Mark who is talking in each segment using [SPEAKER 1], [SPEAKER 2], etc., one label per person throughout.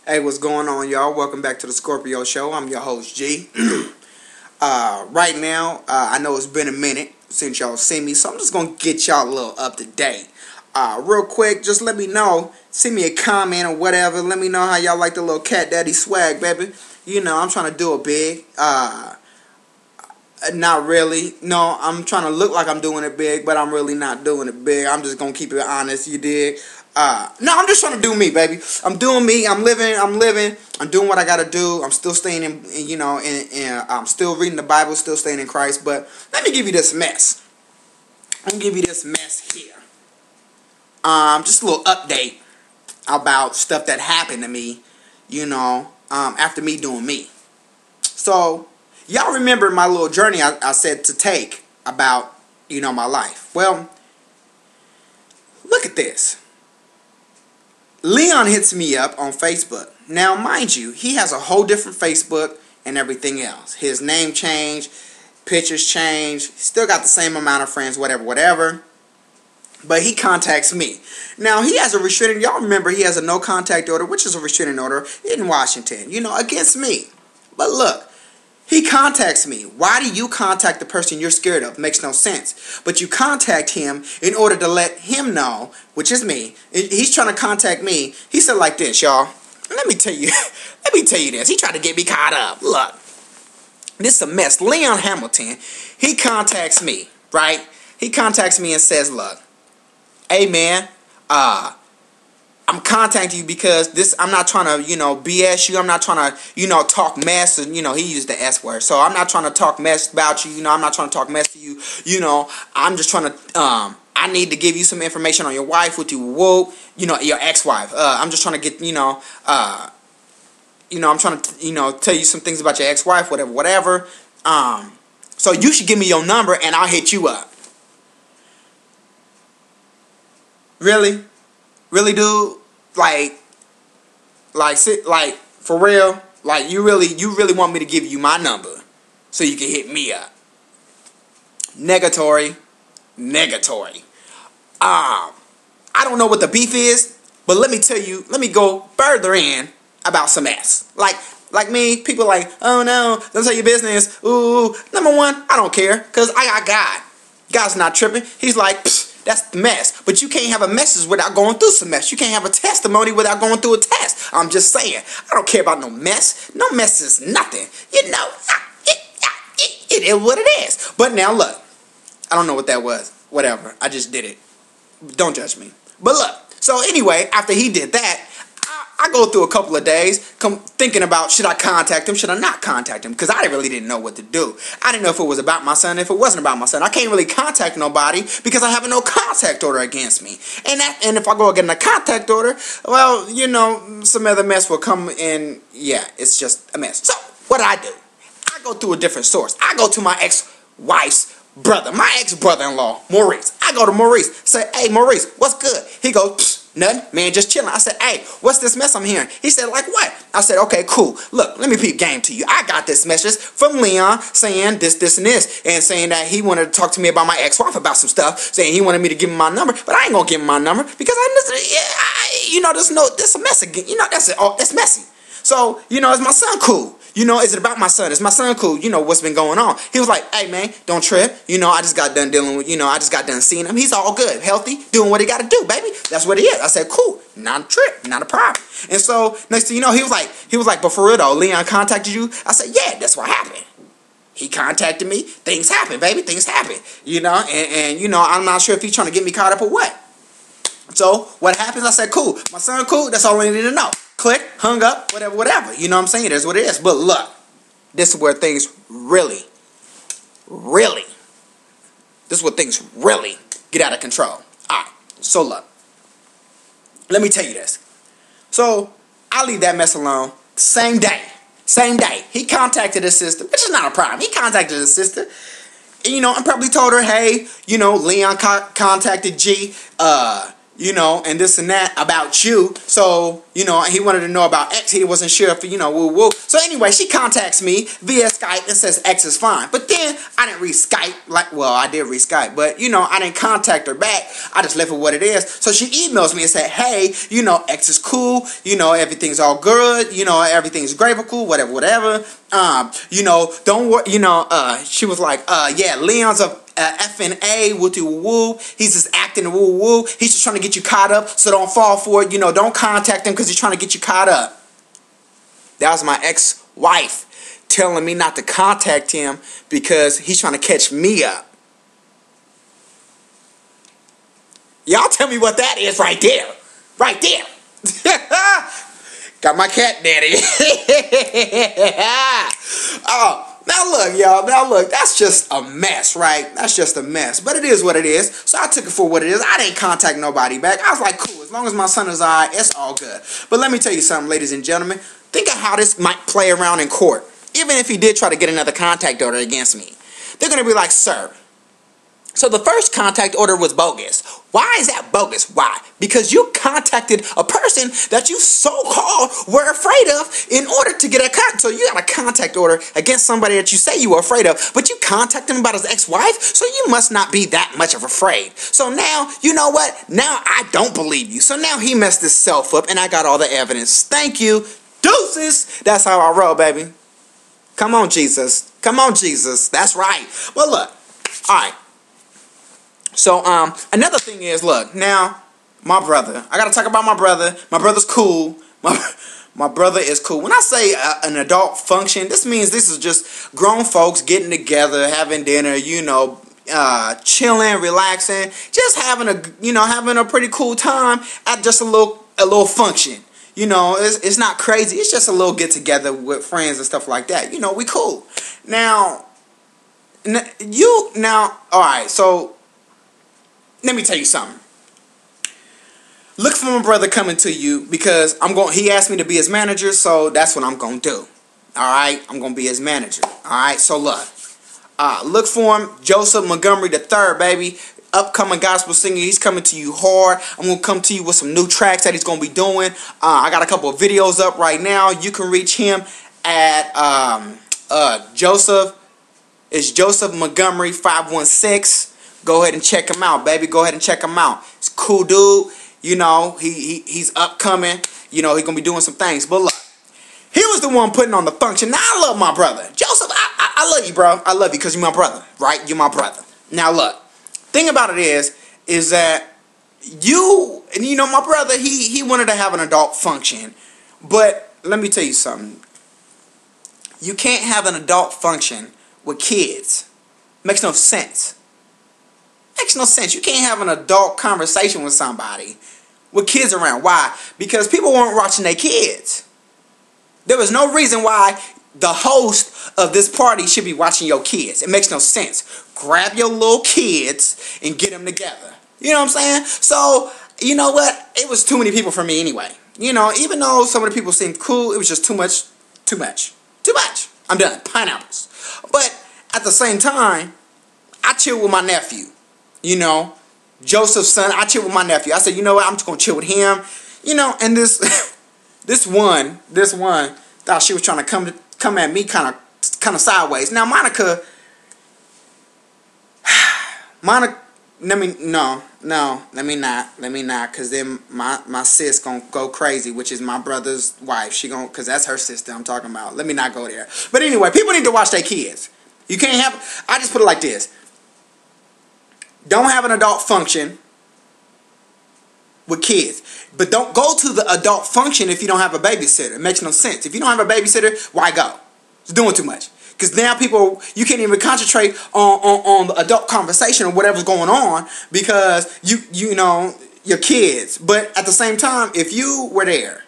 [SPEAKER 1] Hey, what's going on, y'all? Welcome back to the Scorpio Show. I'm your host, G. Right now, I know it's been a minute since y'all seen me, so I'm just going to get y'all a little up to date. Real quick, just let me know. Send me a comment or whatever. Let me know how y'all like the little Cat Daddy swag, baby. You know, I'm trying to do it big. Not really. No, I'm trying to look like I'm doing it big, but I'm really not doing it big. I'm just going to keep it honest, you dig? No, I'm just trying to do me, baby. I'm doing me. I'm living. I'm doing what I gotta do. I'm still staying in, and I'm still reading the Bible, still staying in Christ. But let me give you this mess. I'm gonna give you this mess here. Just a little update about stuff that happened to me, after me doing me. So, y'all remember my little journey I said to take about, my life. Well, look at this. Leon hits me up on Facebook. Now, mind you, he has a whole different Facebook and everything else. His name changed, pictures changed, still got the same amount of friends, whatever. But he contacts me. Now, he has a restraining, y'all remember he has a no contact order, which is a restraining order in Washington, against me. But look, he contacts me. Why do you contact the person you're scared of? Makes no sense. But you contact him in order to let him know, which is me. He's trying to contact me. He said like this, y'all. Let me tell you this. He tried to get me caught up. Look, this is a mess. Leon Hamilton, he contacts me, right? He contacts me and says, look, hey man, I'm contacting you because I'm not trying to, BS you. I'm not trying to, talk mess. And, he used the S word. So I'm not trying to talk mess about you. I'm not trying to talk mess to you. I'm just trying to, I need to give you some information on your wife, what you woke, your ex-wife. I'm just trying to get, I'm trying to, tell you some things about your ex-wife, whatever. So you should give me your number and I'll hit you up. Really? Really, dude? Like, for real? Like, you really want me to give you my number so you can hit me up? Negatory. I don't know what the beef is, but let me go further in about some mess. Like me, people like, oh no, don't tell your business. Ooh, number one, I don't care, because I got God. God's not tripping. He's like, pfft. That's the mess. But you can't have a message without going through some mess. You can't have a testimony without going through a test. I'm just saying. I don't care about no mess. No mess is nothing. It is what it is. But now look. I don't know what that was. Whatever. I just did it. Don't judge me. But look. So anyway, after he did that, I go through a couple of days thinking about, should I contact him, should I not contact him? Because I really didn't know what to do. I didn't know if it was about my son, if it wasn't about my son. I can't really contact nobody because I have a no contact order against me. And if I go get a contact order, well, some other mess will come in. Yeah, it's just a mess. So what I do, I go through a different source. I go to my ex-wife's brother, my ex-brother-in-law, Maurice. I go to Maurice, say, hey, Maurice, what's good? He goes, psst. Nothing, man, just chilling. I said, hey, what's this mess I'm hearing? He said, like what? I said, okay, cool. Look, let me peep game to you. I got this message from Leon saying this, and this, and saying that he wanted to talk to me about my ex-wife about some stuff, saying he wanted me to give him my number, but I ain't gonna give him my number because this a mess again. That's messy. So, is my son cool? Is it about my son? Is my son cool? What's been going on? He was like, hey, man, don't trip. I just got done dealing with, I just got done seeing him. He's all good, healthy, doing what he got to do, baby. That's what he is. I said, cool, not a trip, not a problem. And so, next thing you know, he was like, but for real though, Leon contacted you? I said, yeah, that's what happened. He contacted me. Things happen, baby. Things happen. And I'm not sure if he's trying to get me caught up or what. So, what happens? I said, cool. My son cool. That's all I need to know. Click, hung up, whatever. You know what I'm saying? That's what it is. But look, this is where things really get out of control. Alright, so look. Let me tell you this. So, I leave that mess alone. Same day. He contacted his sister, which is not a problem. He contacted his sister. And, and probably told her, hey, Leon contacted G. you know, and this and that about you. So, you know, he wanted to know about X. He wasn't sure if, you know, woo woo. So anyway, she contacts me via Skype and says X is fine. But then I didn't read Skype. Like, well, I did read Skype, but, you know, I didn't contact her back. I just left it what it is. So she emails me and said, hey, you know, X is cool. You know, everything's all good. You know, everything's great, cool, whatever, whatever. You know, don't worry, you know, she was like, yeah, Leon's a FNA, woo woo. He's just acting woo woo. He's just trying to get you caught up, so don't fall for it. You know, don't contact him because he's trying to get you caught up. That was my ex-wife telling me not to contact him because he's trying to catch me up. Y'all tell me what that is right there. Right there. Got my cat daddy. Oh. Now look, y'all, now look, that's just a mess, right? That's just a mess. But it is what it is. So I took it for what it is. I didn't contact nobody back. I was like, cool, as long as my son is alright, it's all good. But let me tell you something, ladies and gentlemen. Think of how this might play around in court. Even if he did try to get another contact order against me. They're going to be like, sir, so the first contact order was bogus. Why is that bogus? Why? Because you contacted a person that you so-called were afraid of in order to get a contact. So you got a contact order against somebody that you say you were afraid of, but you contacted him about his ex-wife, so you must not be that much of afraid. So now, you know what? Now I don't believe you. So now he messed himself up, and I got all the evidence. Thank you. Deuces. That's how I roll, baby. Come on, Jesus. Come on, Jesus. That's right. Well, look. All right. So, another thing is, look, now, my brother. I gotta talk about my brother. My brother's cool. My brother is cool. When I say an adult function, this means this is just grown folks getting together, having dinner, you know, chilling, relaxing, just having a pretty cool time at just a little function. You know, it's not crazy. It's just a little get together with friends and stuff like that. You know, we cool. Now, all right, so let me tell you something. Look for my brother coming to you because he asked me to be his manager, so that's what I'm going to do. Alright? I'm going to be his manager. Alright? So look for him. Joseph Montgomery III, baby. Upcoming gospel singer. He's coming to you hard. I'm going to come to you with some new tracks that he's going to be doing. I got a couple of videos up right now. You can reach him at Joseph. It's Joseph Montgomery 516. Go ahead and check him out, baby. Go ahead and check him out. He's a cool dude. You know, he's upcoming. You know, he's going to be doing some things. But look, he was the one putting on the function. Now, I love my brother. Joseph, I love you, bro. I love you because you're my brother, right? You're my brother. Now, look, thing about it is that you know, my brother, he wanted to have an adult function. But let me tell you something. You can't have an adult function with kids. Makes no sense. Makes no sense. You can't have an adult conversation with somebody with kids around. Why? Because people weren't watching their kids. There was no reason why the host of this party should be watching your kids. It makes no sense. Grab your little kids and get them together. You know what I'm saying? So, you know what? It was too many people for me anyway. You know, even though some of the people seemed cool, it was just too much. Too much. Too much. I'm done. Pineapples. But at the same time, I chill with my nephew. You know, Joseph's son, I chill with my nephew. I said, you know what, I'm just going to chill with him. You know, and this one thought she was trying to come at me kind of sideways. Now, Monica, let me not, because then my sis going to go crazy, which is my brother's wife. Because that's her sister I'm talking about. Let me not go there. But anyway, people need to watch their kids. You can't have, I just put it like this. Don't have an adult function with kids. But don't go to the adult function if you don't have a babysitter. It makes no sense. If you don't have a babysitter, why go? It's doing too much. Because now you can't even concentrate on the adult conversation or whatever's going on because you know, your kids. But at the same time, if you were there,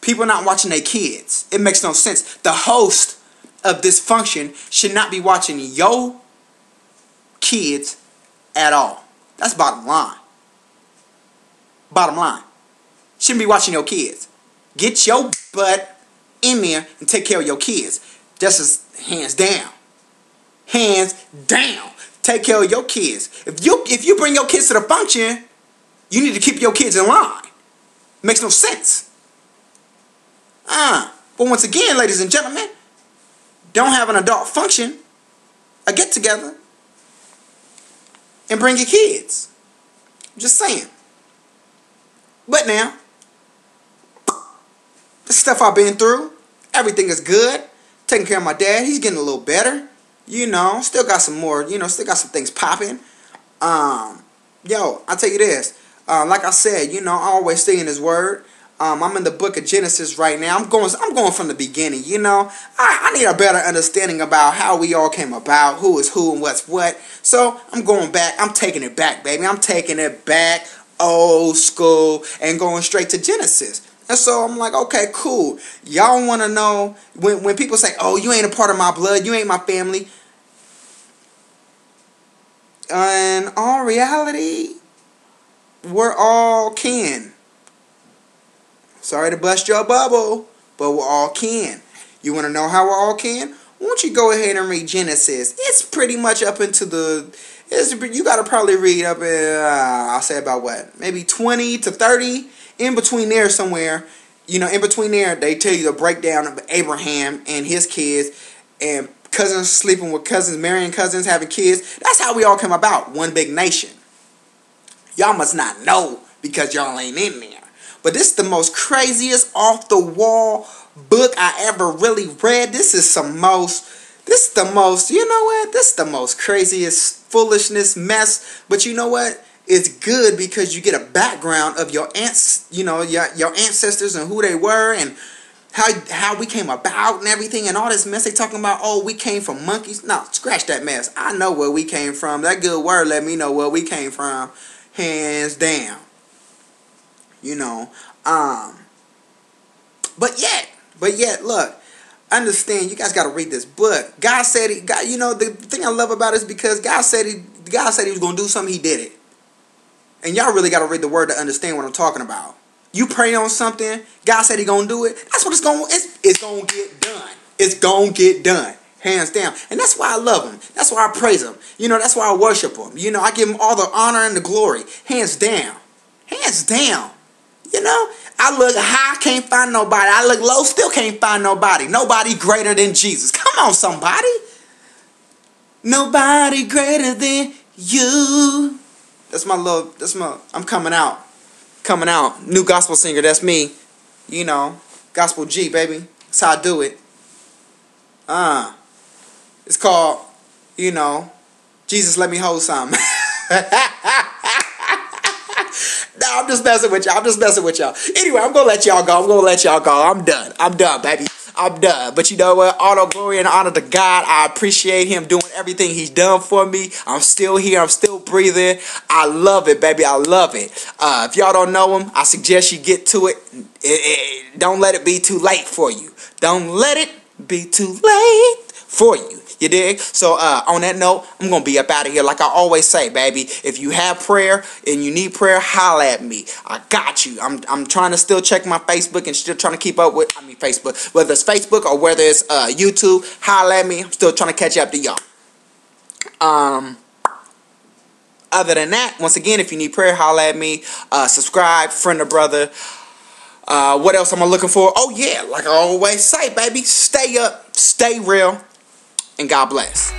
[SPEAKER 1] people not watching their kids, it makes no sense. The host of this function should not be watching your kids at all. That's bottom line. Bottom line. Shouldn't be watching your kids. Get your butt in there and take care of your kids. That's just hands down. Hands down. Take care of your kids. If you bring your kids to the function, You need to keep your kids in line. Makes no sense. But once again, ladies and gentlemen, don't have an adult function, a get together, and bring your kids. Just saying. But now, the stuff I've been through, everything is good. Taking care of my dad, he's getting a little better. You know, still got some more, still got some things popping. I'll tell you this. Like I said, I always stay in his word. I'm in the book of Genesis right now. I'm going from the beginning, I need a better understanding about how we all came about, who is who and what's what. So I'm going back. I'm taking it back, baby. I'm taking it back, old school, and going straight to Genesis. And so I'm like, okay, cool. Y'all want to know, when people say, oh, you ain't a part of my blood, you ain't my family. In all reality, we're all kin. Sorry to bust your bubble, but we're all kin. You want to know how we're all kin? Why don't you go ahead and read Genesis? It's pretty much up into you got to probably read up I'll say about what? Maybe 20 to 30. In between there somewhere, in between there, they tell you the breakdown of Abraham and his kids, and cousins sleeping with cousins, marrying cousins, having kids. That's how we all came about. One big nation. Y'all must not know because y'all ain't in there. But this is the most craziest off the wall book I ever really read. This is the most, this is the most craziest foolishness mess. But you know what? It's good because you get a background of your aunts, your ancestors and who they were and how we came about and everything and all this mess they talking about. Oh, we came from monkeys. No, scratch that mess. I know where we came from. That good word let me know where we came from, hands down. But yet, look, understand. You guys got to read this book. God said the thing I love about it is because God said he was gonna do something. He did it. And y'all really got to read the word to understand what I'm talking about. You pray on something, God said he going to do it. That's what it's going to get done. It's going to get done. Hands down. And that's why I love him. That's why I praise him. That's why I worship him. I give him all the honor and the glory. Hands down. Hands down. I look high, can't find nobody. I look low, still can't find nobody. Nobody greater than Jesus. Come on, somebody. Nobody greater than you. I'm coming out. New gospel singer, that's me. Gospel G, baby. That's how I do it. It's called, Jesus Let Me Hold Something. No, I'm just messing with y'all. Anyway, I'm going to let y'all go. I'm done, baby. I'm done. But you know what? All the glory and honor to God. I appreciate him doing everything he's done for me. I'm still here. I'm still breathing. I love it, baby. I love it. If y'all don't know him, I suggest you get to it. Don't let it be too late for you. Don't let it be too late for you. You dig? So on that note, I'm going to be up out of here. Like I always say, baby, if you have prayer and you need prayer, holla at me. I got you. I'm trying to still check my Facebook and still trying to keep up with, Facebook. Whether it's Facebook or whether it's YouTube, holla at me. I'm still trying to catch up to y'all. Other than that, once again, if you need prayer, holla at me. Subscribe, friend or brother. What else am I looking for? Oh, yeah, like I always say, baby, stay up, stay real. And God bless.